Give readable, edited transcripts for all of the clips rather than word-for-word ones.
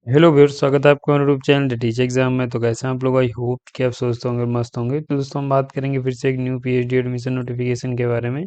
Hello viewers, स्वागत है आपका YouTube channel the teacher exam में। तो कैसे हैं आप लोग? आई होप कि आप स्वस्थ होंगे और मस्त होंगे। तो दोस्तों हम बात करेंगे फिर से एक न्यू पीएचडी एडमिशन नोटिफिकेशन के बारे में,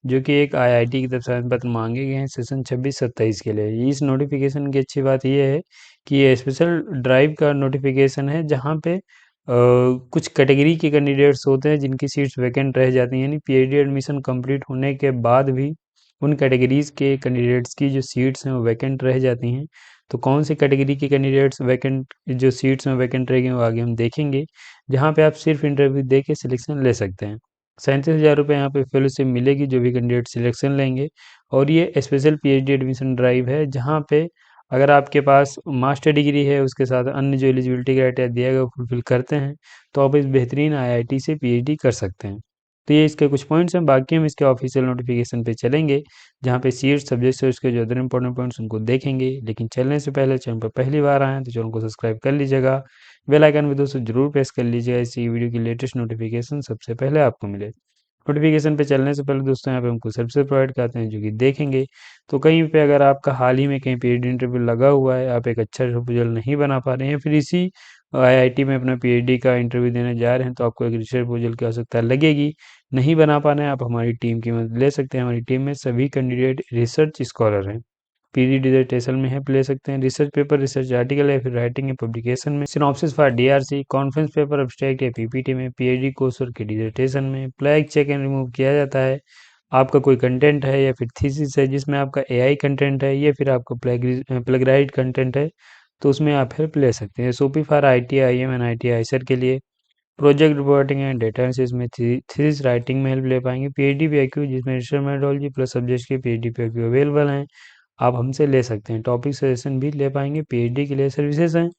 जो कि एक आईआईटी की तरफ से आवेदन पत्र मांगे गए हैं सेशन 26-27 के लिए। इस नोटिफिकेशन की अच्छी बात यह है कि ये स्पेशल ड्राइव का नोटिफिकेशन है, जहाँ पे कुछ कैटेगरी के कैंडिडेट्स होते हैं जिनकी सीट्स वैकेंट रह जाती हैं, यानी पीएचडी एडमिशन कंप्लीट होने के बाद भी उन कैटेगरीज के कैंडिडेट्स की जो सीट्स हैं वो वैकेंट रह जाती हैं। तो कौन सी कैटेगरी के कैंडिडेट्स वैकेंट जो सीट्स में वैकेंट रहेंगे वो आगे हम देखेंगे, जहाँ पे आप सिर्फ इंटरव्यू दे के सिलेक्शन ले सकते हैं। 37,000 रुपये यहाँ पे फेलोशिप मिलेगी जो भी कैंडिडेट सिलेक्शन लेंगे। और ये स्पेशल पीएचडी एडमिशन ड्राइव है, जहाँ पे अगर आपके पास मास्टर डिग्री है उसके साथ अन्य जो एलिजिबिलिटी क्राइटेरिया दिया गया वो फुलफिल करते हैं, तो आप इस बेहतरीन आईआईटी से पीएचडी कर सकते हैं। तो ये इसके कुछ पॉइंट्स हैं, बाकी हम इसके ऑफिशियल नोटिफिकेशन पे चलेंगे, जहाँ पे सीट सब्जेक्ट है उसके जो अदर इंपॉर्टेंट पॉइंट्स उनको देखेंगे। लेकिन चलने से पहले चैनल पर पहली बार आए हैं तो चैनल को सब्सक्राइब कर लीजिएगा, बेल आइकन भी दोस्तों जरूर प्रेस कर लीजिएगा, इसी वीडियो की लेटेस्ट नोटिफिकेशन सबसे पहले आपको मिले। नोटिफिकेशन पे चलने से पहले दोस्तों यहाँ पे हमको सर्विसेज प्रोवाइड करते हैं जो कि देखेंगे। तो कहीं पे अगर आपका हाल ही में कहीं पीएचडी इंटरव्यू लगा हुआ है, आप एक अच्छा प्रपोजल नहीं बना पा रहे हैं, फिर इसी आईआईटी में अपना पीएचडी का इंटरव्यू देने जा रहे हैं, तो आपको एक रिसर्च प्रपोजल की आवश्यकता लगेगी। नहीं बना पा रहे हैं, आप हमारी टीम की मदद ले सकते हैं। हमारी टीम में सभी कैंडिडेट रिसर्च स्कॉलर हैं, पीजी डिसर्टेशन में हेल्प ले सकते हैं, रिसर्च पेपर, रिसर्च आर्टिकल या फिर राइटिंग या पब्लिकेशन में, synopsis for DRC, conference paper, abstract या पीपीटी में, पीएचडी कोर्स और की डिसर्टेशन में फ्लैग चेक एंड रिमूव किया जाता है। आपका कोई कंटेंट है या फिर थीसिस है जिसमें आपका एआई कंटेंट है या फिर आपका प्लगराइड कंटेंट है, तो उसमें आप हेल्प ले सकते हैं। सोपी for IIT IIM and IIT IISER के लिए project reporting and data analysis में थीसिस राइटिंग में हेल्प ले पाएंगे। पीएचडी पीआईक्यू जिसमें रिसर्च मेथोडोलॉजी प्लस सब्जेक्ट के पीएचडी पीआईक्यू अवेलेबल हैं, आप हमसे ले सकते हैं। टॉपिक सजेशन भी ले पाएंगे। पीएचडी के लिए सर्विसेज हैं,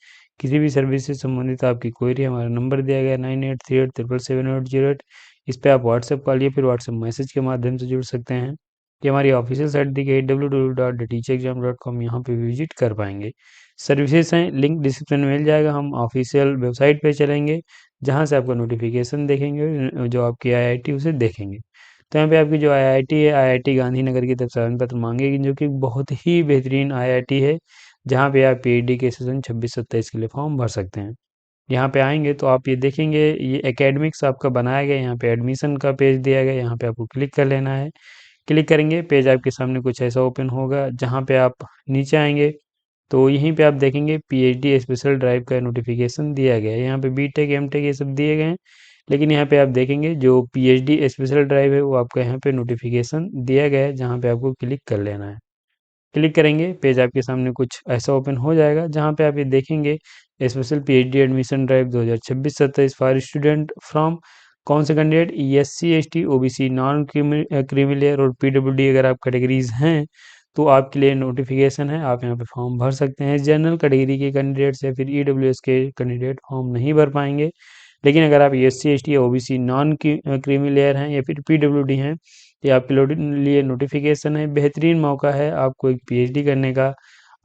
किसी भी सर्विस से संबंधित आपकी क्वेरी हमारा नंबर दिया गया है 9838777808। इस पर आप व्हाट्सएप कॉल या फिर व्हाट्सएप मैसेज के माध्यम से जुड़ सकते हैं। ये हमारी ऑफिशियल साइट दी गई www.theteacherexam.com, यहाँ पे विजिट कर पाएंगे। सर्विसेज हैं, लिंक डिस्क्रिप्शन में मिल जाएगा। हम ऑफिशियल वेबसाइट पे चलेंगे, जहाँ से आपका नोटिफिकेशन देखेंगे, जो आपकी आईआईटी उसे देखेंगे। तो यहाँ पे आपकी जो आईआईटी है, आईआईटी गांधीनगर की तरफ से आवेदन पत्र मांगेगी, जो कि बहुत ही बेहतरीन आईआईटी है, जहाँ पे आप पीएचडी के सेशन 26-27 के लिए फॉर्म भर सकते हैं। यहाँ पे आएंगे तो आप ये देखेंगे, ये एकेडमिक्स आपका बनाया गया है, यहाँ पे एडमिशन का पेज दिया गया है, यहाँ पे आपको क्लिक कर लेना है। क्लिक करेंगे, पेज आपके सामने कुछ ऐसा ओपन होगा, जहाँ पे आप नीचे आएंगे तो यहीं पे आप देखेंगे पीएचडी स्पेशल ड्राइव का नोटिफिकेशन दिया गया है। यहाँ पे बीटेक एमटेक ये सब दिए गए हैं, लेकिन यहाँ पे आप देखेंगे जो पीएचडी स्पेशल ड्राइव है वो आपका यहाँ पे नोटिफिकेशन दिया गया है, जहाँ पे आपको क्लिक कर लेना है। क्लिक करेंगे, पेज आपके सामने कुछ ऐसा ओपन हो जाएगा, जहाँ पे आप ये देखेंगे special PhD admission drive 2026-27 for student from कौन से candidate, SC ST OBC non creamy layer और पीडब्ल्यूडी अगर आप कैटेगरीज हैं तो आपके लिए नोटिफिकेशन है, आप यहाँ पे फॉर्म भर सकते हैं। जनरल कैटेगरी के कैंडिडेट्स या फिर ईडब्ल्यूएस के कैंडिडेट फॉर्म नहीं भर पाएंगे, लेकिन अगर आप एससी एसटी या ओबीसी नॉन क्रीमी लेयर हैं या फिर पीडब्ल्यूडी हैं, ये आपके लिए नोटिफिकेशन है। बेहतरीन मौका है आपको एक पीएचडी करने का।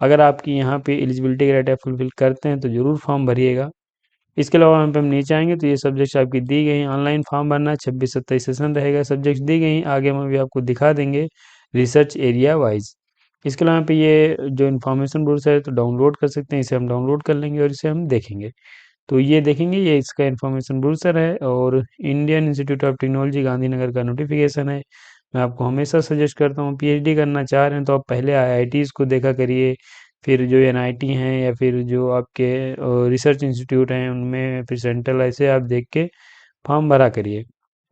अगर आपकी यहाँ पे एलिजिबिलिटी क्राइटेरिया फुलफिल करते हैं तो ज़रूर फॉर्म भरिएगा। इसके अलावा हम पे हम नीचे आएंगे तो ये सब्जेक्ट्स आपकी दी गई हैं। ऑनलाइन फॉर्म भरना 26-27 सेशन रहेगा, सब्जेक्ट्स दी गई हैं, आगे हम अभी आपको दिखा देंगे रिसर्च एरिया वाइज। इसके अलावा यहाँ पे ये जो इन्फॉर्मेशन ब्रोशर है तो डाउनलोड कर सकते हैं, इसे हम डाउनलोड कर लेंगे और इसे हम देखेंगे। तो ये देखेंगे, ये इसका इन्फॉर्मेशन ब्रोशर है और Indian institute of technology Gandhinagar का नोटिफिकेशन है। मैं आपको हमेशा सजेस्ट करता हूँ, पीएचडी करना चाह रहे हैं तो आप पहले आईआईटीज़ को देखा करिए, फिर जो एनआईटी हैं या फिर जो आपके रिसर्च इंस्टीट्यूट हैं उनमें, फिर सेंट्रल, ऐसे आप देख के फॉर्म भरा करिए।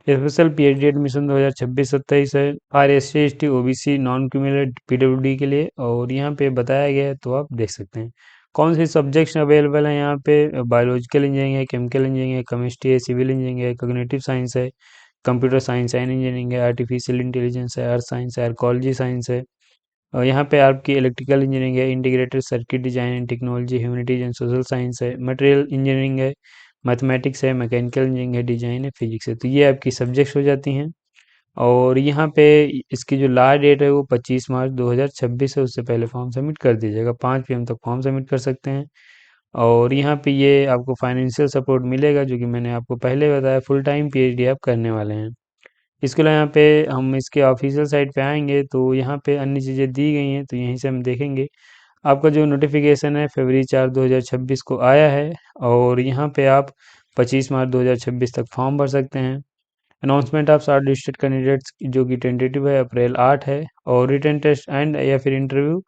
स्पेशल पीएचडी एडमिशन 2026-27 है, R S C S T O B C non cumulate PWD के लिए, और यहाँ पे बताया गया है तो आप देख सकते हैं कौन से सब्जेक्ट्स अवेलेबल हैं। यहाँ पे बायोलॉजिकल इंजीनियरिंग है, केमिकल इंजीनियरिंग है, केमिस्ट्री है, सिविल इंजीनियरिंग है, कॉग्निटिव साइंस है, कंप्यूटर साइंस एंड इंजीनियरिंग है, आर्टिफिशियल इंटेलिजेंस है, अर्थ साइंस है, आर्कोलॉजी साइंस है, और यहाँ पे आपकी इलेक्ट्रिकल इंजीनियरिंग है, integrated circuit design and technology, humanities and social science है, मटेरियल इंजीनियरिंग है, मैथमेटिक्स है, मैकेनिकल इंजीनियरिंग है, डिजाइन है, फिजिक्स है। तो ये आपकी सब्जेक्ट्स हो जाती हैं। और यहाँ पे इसकी जो लास्ट डेट है वो 25 मार्च 2026 है, उससे पहले फॉर्म सबमिट कर दीजिएगा। 5 PM तक फॉर्म सबमिट कर सकते हैं। और यहाँ पे ये आपको फाइनेंशियल सपोर्ट मिलेगा, जो कि मैंने आपको पहले बताया, फुल टाइम पीएचडी आप करने वाले हैं। इसके अलावा यहाँ पे हम इसके ऑफिशियल साइट पे आएंगे तो यहाँ पे अन्य चीज़ें दी गई हैं, तो यहीं से हम देखेंगे। आपका जो नोटिफिकेशन है फरवरी 4 2026 को आया है, और यहाँ पे आप 25 मार्च 2026 तक फॉर्म भर सकते हैं। Announcement of short listed candidates जो कि टेंटेटिव है अप्रैल 8 है, और रिटन टेस्ट एंड या फिर इंटरव्यू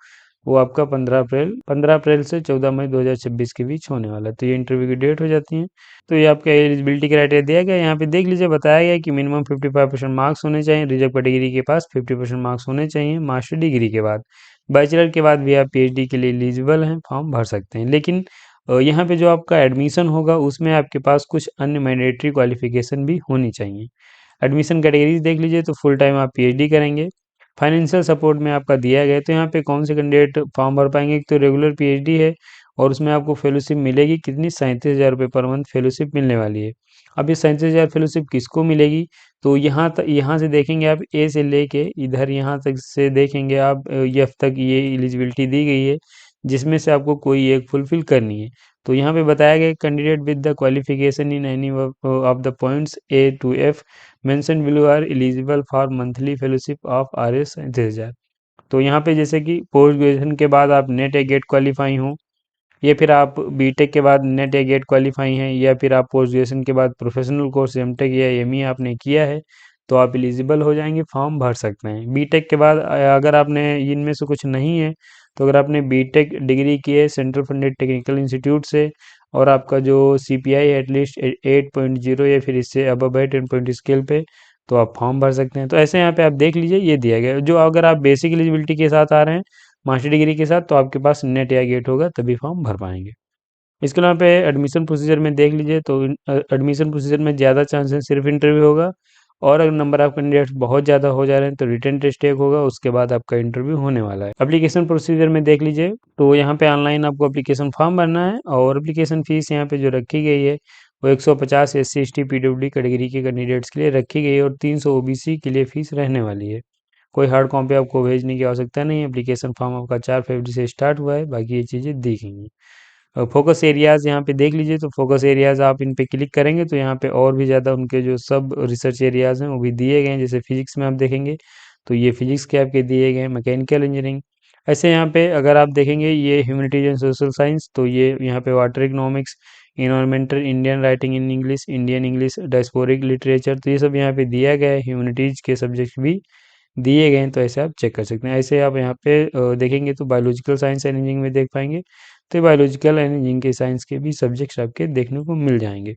वो आपका 15 अप्रैल से 14 मई 2026 के बीच होने वाला है। तो ये इंटरव्यू की डेट हो जाती है। तो ये आपका एलिजिबिलिटी क्राइटेरिया दिया गया है। यहाँ पे देख लीजिए, बताया गया है कि मिनिमम 55% मार्क्स होने चाहिए, रिजर्व कैटेगरी के पास 50% मार्क्स होने चाहिए मास्टर डिग्री के बाद। बैचलर के बाद भी आप पीएचडी के लिए एलिजिबल हैं, फॉर्म भर सकते हैं। लेकिन यहाँ पे जो आपका एडमिशन होगा उसमें आपके पास कुछ अन्य मैंडेटरी क्वालिफिकेशन भी होनी चाहिए। एडमिशन कैटेगरीज देख लीजिए, तो फुल टाइम आप पीएचडी करेंगे। फाइनेंशियल सपोर्ट में आपका दिया गया है, तो यहाँ पे कौन से कैंडिडेट फॉर्म भर पाएंगे। एक तो रेगुलर पीएचडी है, और उसमें आपको फेलोशिप मिलेगी कितनी, 37,000 रुपये पर मंथ फेलोशिप मिलने वाली है। अब ये 37,000 फेलोशिप किसको मिलेगी, तो यहाँ से देखेंगे आप ए से लेके इधर यहाँ तक से देखेंगे आप एफ तक ये एलिजिबिलिटी दी गई है, जिसमें से आपको कोई एक फुलफिल करनी है। तो यहाँ पे बताया गया candidate with the qualification in any of the points A to F mention below are eligible for monthly fellowship of RS 37,000। तो यहाँ पे जैसे कि पोस्ट ग्रेजुएशन के बाद आप नेट या गेट क्वालिफाई हो, या फिर आप बीटेक के बाद नेट या गेट क्वालिफाई हैं, या फिर आप पोस्ट ग्रेजुएशन के बाद प्रोफेशनल कोर्स एमटेक या एमई आपने किया है, तो आप एलिजिबल हो जाएंगे, फॉर्म भर सकते हैं। बीटेक के बाद अगर आपने इनमें से कुछ नहीं है, तो अगर आपने बीटेक डिग्री की है सेंट्रल फंडेड टेक्निकल इंस्टीट्यूट से, और आपका जो सीपीआई है एटलीस्ट 8.0 या फिर इससे अबव है 10 पॉइंट स्केल पे, तो आप फॉर्म भर सकते हैं। तो ऐसे यहाँ पे आप देख लीजिए, ये दिया गया है। जो अगर आप बेसिक एलिजिबिलिटी के साथ आ रहे हैं मास्टर डिग्री के साथ, तो आपके पास नेट या गेट होगा तभी फॉर्म भर पाएंगे। इसके अलावा पे एडमिशन प्रोसीजर में देख लीजिए, तो एडमिशन प्रोसीजर में ज़्यादा चांसेस सिर्फ इंटरव्यू होगा, और अगर नंबर ऑफ कैंडिडेट्स बहुत ज़्यादा हो जा रहे हैं तो रिटन टेस्ट एक होगा, उसके बाद आपका इंटरव्यू होने वाला है। एप्लीकेशन प्रोसीजर में देख लीजिए, तो यहाँ पे ऑनलाइन आपको एप्लीकेशन फॉर्म भरना है, और एप्लीकेशन फीस यहाँ पे जो रखी गई है वो 150 SC ST PWD कैटेगरी के कैंडिडेट्स के लिए रखी गई है, और 300 OBC के लिए फीस रहने वाली है। कोई हार्ड कॉपी आपको भेजने की आवश्यकता नहीं है। एप्लीकेशन फॉर्म आपका 4 फरवरी से स्टार्ट हुआ है, बाकी ये चीज़ें दी गई हैं। फोकस एरियाज़ यहाँ पे देख लीजिए, तो फोकस एरियाज़ आप इन पे क्लिक करेंगे तो यहाँ पे और भी ज़्यादा उनके जो सब रिसर्च एरियाज़ हैं वो भी दिए गए हैं। जैसे फिजिक्स में आप देखेंगे तो ये फिजिक्स के आपके दिए गए हैं, मैकेनिकल इंजीनियरिंग। ऐसे यहाँ पे अगर आप देखेंगे ये ह्यूमैनिटीज एंड सोशल साइंस, तो ये यहाँ पे water economics, environmental, Indian writing in English, Indian English, diasporic literature, तो ये सब यहाँ पे दिया गया है। ह्यूमैनिटीज के सब्जेक्ट भी दिए गए हैं, तो ऐसे आप चेक कर सकते हैं। ऐसे आप यहाँ पे देखेंगे तो बायोलॉजिकल साइंस एंड इंजीनियरिंग में देख पाएंगे, तो बायोलॉजिकल एंड इंजीनियरिंग के साइंस के भी सब्जेक्ट्स आपके देखने को मिल जाएंगे।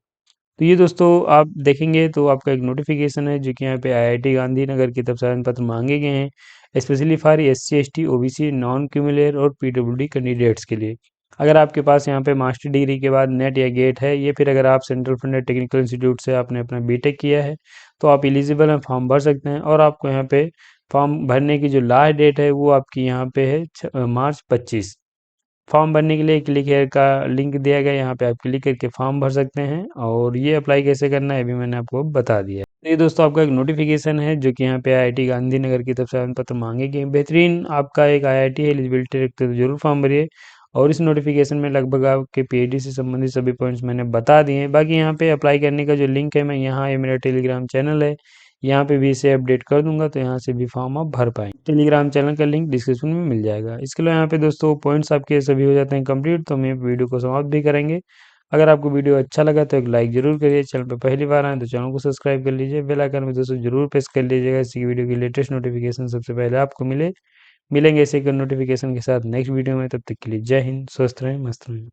तो ये दोस्तों आप देखेंगे तो आपका एक नोटिफिकेशन है जो कि यहाँ पे आईआईटी गांधीनगर की तरफ से आवेदन पत्र मांगे गए हैं, specially for SC ST OBC non creamy layer और PWD कैंडिडेट्स के लिए। अगर आपके पास यहाँ पे मास्टर डिग्री के बाद नेट या गेट है, या फिर अगर आप सेंट्रल फंडेड टेक्निकल इंस्टीट्यूट से आपने अपना बीटेक किया है, तो आप एलिजिबल हैं, फॉर्म भर सकते हैं। और आपको यहाँ पे फॉर्म भरने की जो लास्ट डेट है वो आपकी यहाँ पे है मार्च 25। फॉर्म भरने के लिए क्लिक हेयर का लिंक दिया गया है, यहाँ पे आप क्लिक करके फॉर्म भर सकते हैं, और ये अप्लाई कैसे करना है अभी मैंने आपको बता दिया है। तो ये दोस्तों आपका एक नोटिफिकेशन है जो कि यहाँ पे आईआईटी गांधीनगर की तरफ से आवेदन पत्र मांगे गए। बेहतरीन आपका एक आईआईटी है, एलिजिबिलिटी रखते हो तो जरूर फॉर्म भरिए। और इस नोटिफिकेशन में लगभग आपके पीएचडी से संबंधित सभी पॉइंट्स मैंने बता दिए हैं। बाकी यहाँ पे अप्लाई करने का जो लिंक है मैं यहाँ, ये मेरा टेलीग्राम चैनल है, यहाँ पे भी इसे अपडेट कर दूंगा, तो यहाँ से भी फॉर्म आप भर पाएंगे। टेलीग्राम चैनल का लिंक डिस्क्रिप्शन में मिल जाएगा। इसके अलावा यहाँ पे दोस्तों पॉइंट्स आपके सभी हो जाते हैं कंप्लीट, तो हम ये वीडियो को समाप्त भी करेंगे। अगर आपको वीडियो अच्छा लगा तो एक लाइक जरूर करिए। चैनल पर पहली बार आए तो चैनल को सब्सक्राइब कर लीजिए, बेल आइकन में दोस्तों जरूर प्रेस कर लीजिएगा, इसी वीडियो की लेटेस्ट नोटिफिकेशन सबसे पहले आपको मिलेंगे ऐसे नोटिफिकेशन के साथ नेक्स्ट वीडियो में। तब तक के लिए जय हिंद, स्वस्थ रहें, मस्त रहें।